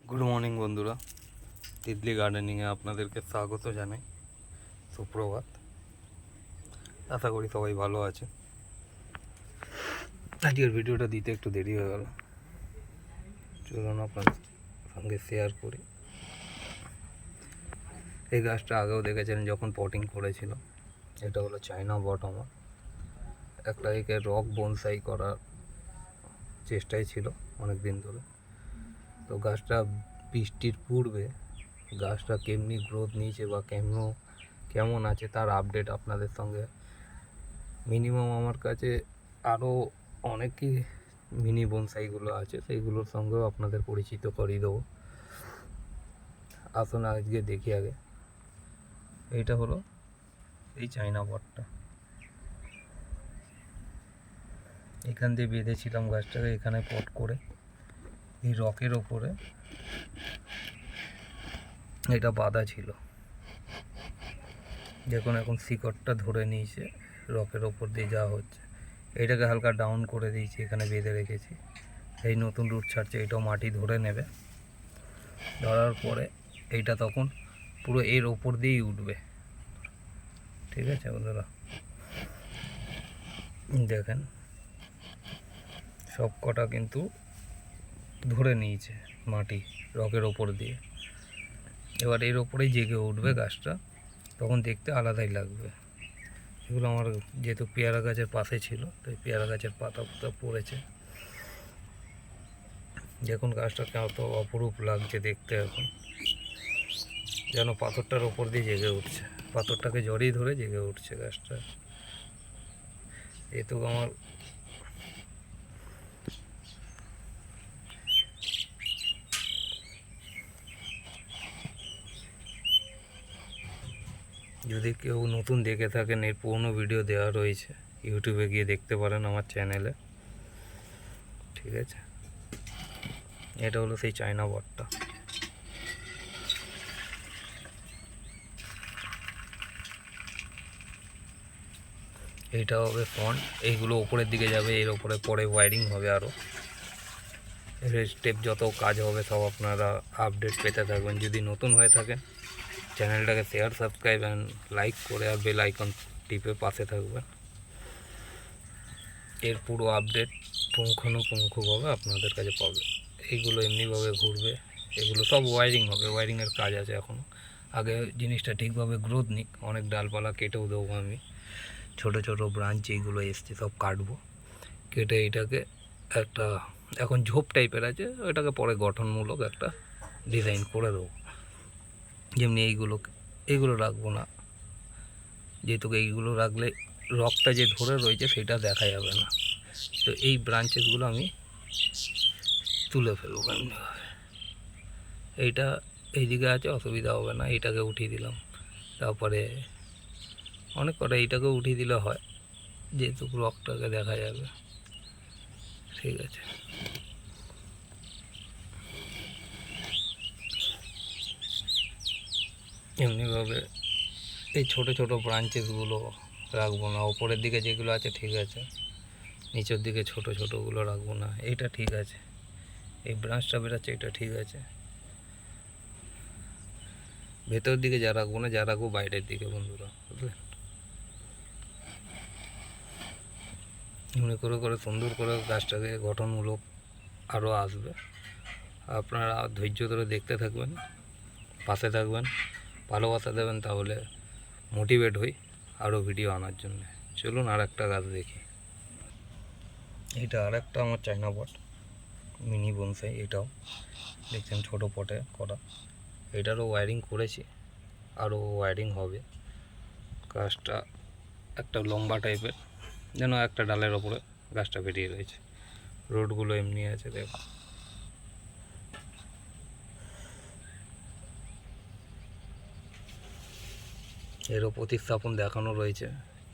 Good morning বন্ধুরা, তিতলি গার্ডেনিংয়ে আপনাদেরকে স্বাগত জানাই। সুপ্রভাত। আশা করি সবাই ভালো আছে। আজকের ভিডিওটা দিতে একটু দেরি হয়ে গেল, চলুন আপনাদের সঙ্গে শেয়ার করি। এই গাছটা আগেও দেখেছিলেন যখন পটিং করেছিল। এটা হলো চায়না বট। আমার একটা একে রক বনসাই করার চেষ্টায় ছিল অনেক দিন ধরে। তো গাছটা বৃষ্টির পূর্বে গাছটা কেমনি গ্রোথ নিয়েছে বা কেমন আছে তার আপডেট আপনাদের সঙ্গে। মিনিমাম আমার কাছে আরও অনেকই মিনি বনসাইগুলো আছে, সেইগুলোর সঙ্গেও আপনাদের পরিচিত করিয়ে দেবো। আসুন আজকে দেখি আগে। এইটা হলো এই চায়না বটটা। এখান দিয়ে বেঁধেছিলাম গাছটাকে, এখানে পট করে এই রকের ওপরে এটা বাঁধা ছিল। দেখুন এখন শিকড়টা ধরে নিয়েছে রকের ওপর দিয়ে যাওয়া হচ্ছে। এইটাকে হালকা ডাউন করে দিয়েছি, এখানে বেঁধে রেখেছি। এই নতুন রুট ছাড়ছে, এটাও মাটি ধরে নেবে। ধরার পরে এইটা তখন পুরো এর ওপর দিয়েই উঠবে। ঠিক আছে বন্ধুরা, দেখেন সব কটা কিন্তু ধরে নিয়েছে মাটি রকের ওপর দিয়ে। এবার এর ওপরেই জেগে উঠবে গাছটা, তখন দেখতে আলাদাই লাগবে। এগুলো আমার যেহেতু পেয়ারা গাছের পাশে ছিল, তাই পেয়ারা গাছের পাতা পড়েছে। দেখুন গাছটা কত অপরূপ লাগছে দেখতে। এখন যেন পাথরটার ওপর দিয়ে জেগে উঠছে, পাথরটাকে জড়িয়ে ধরে জেগে উঠছে গাছটা। এ তো আমার যদি কেউ নতুন দেখে থাকেন, এর পুরনো ভিডিও দেওয়া রয়েছে, ইউটিউবে গিয়ে দেখতে পারেন আমার চ্যানেলে। ঠিক আছে, এটা হলো সেই চায়না বটটা। এইটা হবে ফন্ট, এইগুলো ওপরের দিকে যাবে, এর ওপরে পরে ওয়ারিং হবে। আরও স্টেপ যত কাজ হবে সব আপনারা আপডেট পেতে থাকবেন। যদি নতুন হয়ে থাকেন চ্যানেলটাকে শেয়ার, সাবস্ক্রাইব অ্যান্ড লাইক করে আর বেল আইকন টিপে পাশে থাকবেন। এর পুরো আপডেট পুঙ্খানুপুঙ্খভাবে আপনাদের কাছে পাবে। এইগুলো এমনিভাবে ঘুরবে, এগুলো সব ওয়ারিং হবে, ওয়ারিংয়ের কাজ আছে এখনও। আগে জিনিসটা ঠিকভাবে গ্রোথ নিক। অনেক ডালপালা কেটেও দেবো আমি, ছোট ছোট ব্রাঞ্চ এইগুলো এসছে সব কাটবো। কেটে এটাকে একটা এখন ঝোপ টাইপের আছে, ওইটাকে পরে গঠনমূলক একটা ডিজাইন করে দেবো। যেমনি এইগুলো রাখবো না, যেহেতু এইগুলো রাখলে রকটা যে ধরে রয়েছে সেটা দেখা যাবে না। তো এই ব্রাঞ্চেসগুলো আমি তুলে ফেলবো এমনিভাবে। এইটা এইদিকে আছে, অসুবিধা হবে না, এইটাকে উঠিয়ে দিলাম। তারপরে অনেক কটা এইটাকে উঠিয়ে দিলে হয়, যেহেতু রকটাকে দেখা যাবে। ঠিক আছে, এমনিভাবে এই ছোট ছোট ব্রাঞ্চেসগুলো রাখবো না। ওপরের দিকে যেগুলো আছে ঠিক আছে, নিচের দিকে ছোট ছোটোগুলো রাখবো না। এইটা ঠিক আছে, এই ব্রাঞ্চটা বেরোচ্ছে, এটা ঠিক আছে। ভেতর দিকে যা রাখবো না, যা রাখবো বাইরের দিকে বন্ধুরা, বুঝলেন। এমনি করে করে সুন্দর করে গাছটাকে গঠনমূলক আরও আসবে। আপনারা ধৈর্য ধরে দেখতে থাকবেন, পাশে থাকবেন, ভালোবাসা দেবেন, তাহলে মোটিভেট হই আরও ভিডিও আনার জন্য। চলুন আর একটা গাছ দেখি। এটা আর একটা আমার চায়না বট, মিনি বনসাই। এটাও দেখছেন ছোটো পটে করা। এটারও ওয়্যারিং করেছি, আরও ওয়্যারিং হবে। গাছটা একটা লম্বা টাইপের, যেন একটা ডালের ওপরে গাছটা বেরিয়ে রয়েছে। রোডগুলো এমনি আছে, দেখো। এরও প্রতিস্থাপন দেখানো রয়েছে।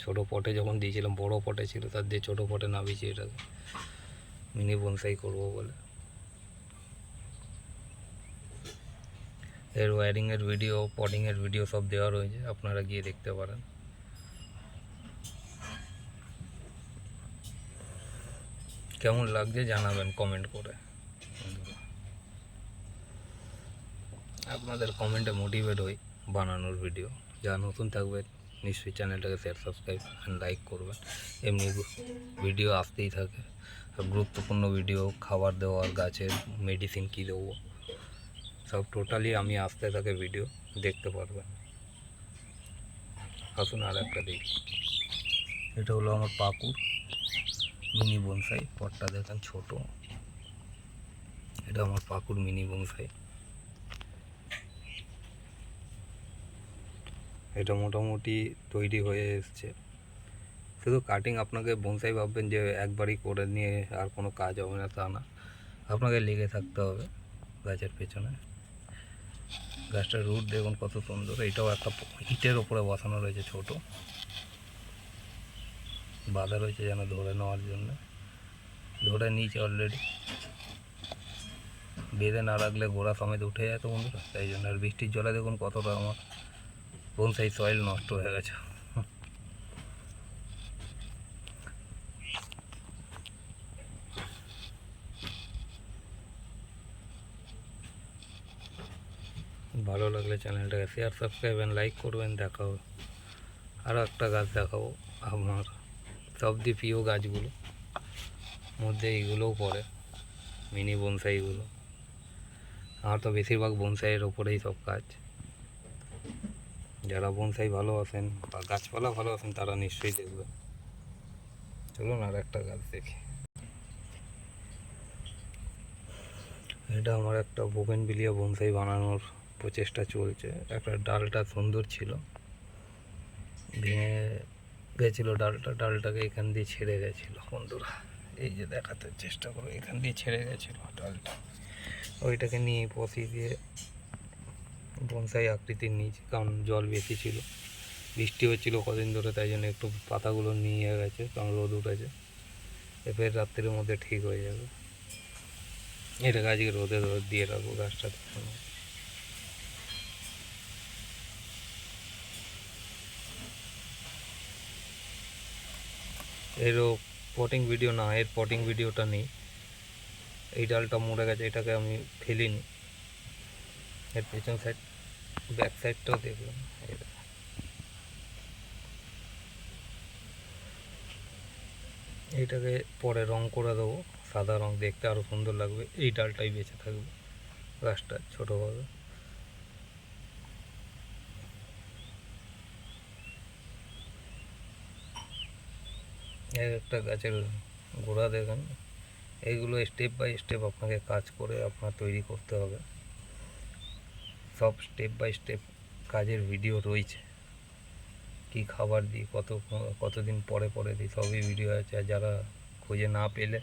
ছোটো পটে যখন দিয়েছিলাম, বড় পটে ছিল, তার দিয়ে ছোটো পটে নামিয়েছি এটাকে, মিনি বনসাই করবো বলে। এর ওয়্যারিংয়ের ভিডিও, পটিংয়ের ভিডিও সব দেওয়া রয়েছে, আপনারা গিয়ে দেখতে পারেন। কেমন লাগছে জানাবেন কমেন্ট করে বন্ধুরা। আপনাদের কমেন্টে মোটিভেট হই বানানোর ভিডিও। যারা নতুন থাকবেন নিশ্চয়ই চ্যানেলটাকে শেয়ার, সাবস্ক্রাইব অ্যান্ড লাইক করবেন। এমনি ভিডিও আসতেই থাকে, আর গুরুত্বপূর্ণ ভিডিও, খাবার দেওয়ার, গাছের মেডিসিন কী দেবো, সব টোটালি আমি আসতে থাকে ভিডিও দেখতে পারবেন। আসুন আর একটা দেখি। এটা হলো আমার পাকুর মিনি বনসাই। পটটা দেখেন ছোট। এটা আমার পাকুর মিনি বনসাই। এটা মোটামুটি তৈরি হয়ে এসছে। শুধু কাটিং, আপনাকে বনসাই ভাববেন যে একবারই করে নিয়ে আর কোনো কাজ হবে না, তা না। আপনাকে লেগে থাকতে হবে গাছের পেছনে। গাছটার রুট দেখুন কত সুন্দর। এটাও একটা ইটের ওপরে বসানো রয়েছে, ছোট বাঁধা রয়েছে যেন ধরে নেওয়ার জন্য। ধরে নিচে অলরেডি, বেঁধে না রাখলে গোড়া সমেত উঠে যায় তো বন্ধুরা, তাই জন্য। আর বৃষ্টির জলে দেখুন কতটা আমার বনসাই সয়েল নষ্ট হয়ে গেছে। ভালো লাগলে চ্যানেলটাকে শেয়ার, সাবস্ক্রাইব অ্যান্ড লাইক করবেন। দেখাবো আরও একটা গাছ, দেখাবো আমার সবচেয়ে প্রিয় গাছগুলো মধ্যে এইগুলোও পড়ে, মিনি বনসাইগুলো। আমার তো বেশিরভাগ বনসাইয়ের ওপরেই সব কাজ। যারা বনসাই ভালোবাসেন বা গাছপালা ভালোবাসেন তারা নিশ্চয়ই দেখবেন। চলুন আর একটা গাছ দেখি। এটা আমার একটা বোগেনভিলিয়া বনসাই বানানোর প্রচেষ্টা চলছে। একটা ডালটা সুন্দর ছিল, ভেঙে গেছিলো ডালটাকে এখান দিয়ে ছেড়ে গেছিলো বন্ধুরা। এই যে দেখাতে চেষ্টা করো, এখান দিয়ে ছেড়ে গেছিলো ডালটা। ওইটাকে নিয়ে বসিয়ে দিয়ে বনসাই আকৃতির নিয়েছি, কারণ জল বেশি ছিল, বৃষ্টি হচ্ছিলো কদিন ধরে, তাই জন্য একটু পাতাগুলো নিয়ে গেছে, কারণ রোদ উঠেছে। এবার রাত্রির মধ্যে ঠিক হয়ে যাবে। এটাকে আজকে রোদে দিয়ে রাখবো গাছটা। এরও পটিং ভিডিও না, এর পটিং ভিডিওটা নেই। এই ডালটা মরে গেছে, এটাকে আমি ফেলিনি। এর পেছন সাইড, ব্যাক সাইডটাও দেখলাম। এইটাকে পরে রং করে দেবো, সাদা রং, দেখতে আরও সুন্দর লাগবে। এই ডালটাই বেঁচে থাকবে, গাছটা ছোটোভাবে। এক একটা গাছের গোড়া দেখেন। এইগুলো স্টেপ বাই স্টেপ আপনাকে কাজ করে আপনার তৈরি করতে হবে। সব স্টেপ বাই স্টেপ কাজের ভিডিও রয়েছে। কি খাবার দিই, কতদিন পরে পরে দিই, সবই ভিডিও আছে। আর যারা খুঁজে না পেলে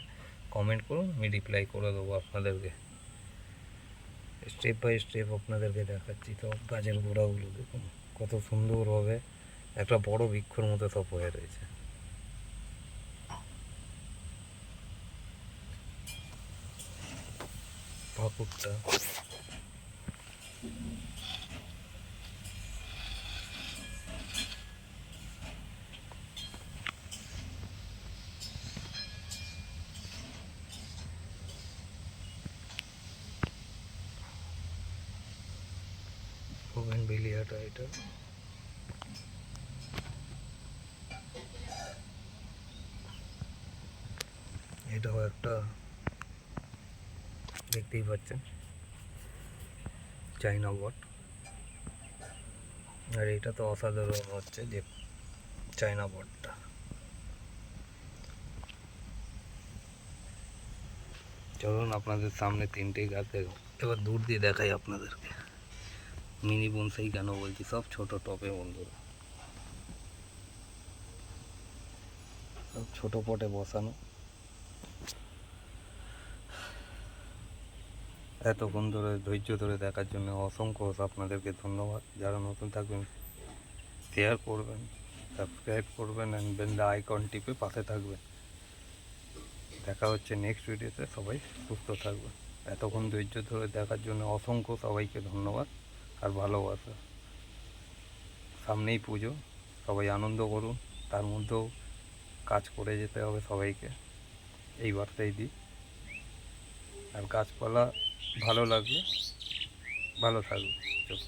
কমেন্ট করুন, আমি রিপ্লাই করে দেবো আপনাদেরকে। স্টেপ বাই স্টেপ আপনাদেরকে দেখাচ্ছি। তো গাছের গোড়াগুলো দেখুন কত সুন্দরভাবে একটা বড় বৃক্ষর মতো সব হয়ে রয়েছে। পাকুড়টা বোগেনভিলিয়াটা, এটা এটাও একটা, দেখতেই পাচ্ছেন, চাইনা বট। আর এটা তো অসাধারণ হচ্ছে যে চাইনা বটটা। চলুন আপনাদের সামনে তিনটেই গাছ দেখো। এবার দূর দিয়ে দেখাই আপনাদেরকে। মিনি বনসাই কেন বলছি, সব ছোট টবে বন্ধুরা, সব ছোট পটে বসানো। এতক্ষণ ধরে ধৈর্য ধরে দেখার জন্য অসংখ্য আপনাদেরকে ধন্যবাদ। যারা নতুন থাকবেন শেয়ার করবেন, সাবস্ক্রাইব করবেন অ্যান্ড বেল আইকন টিপে পাশে থাকবেন। দেখা হচ্ছে নেক্সট ভিডিওতে। সবাই সুস্থ থাকবেন। এতক্ষণ ধৈর্য ধরে দেখার জন্য অসংখ্য সবাইকে ধন্যবাদ আর ভালোবাসা। সামনেই পুজো, সবাই আনন্দ করুন, তার মধ্যেও কাজ করে যেতে হবে সবাইকে, এই বার্তাই দিই। আর গাছপালা ভালো লাগলে ভালো থাকবে। চোখ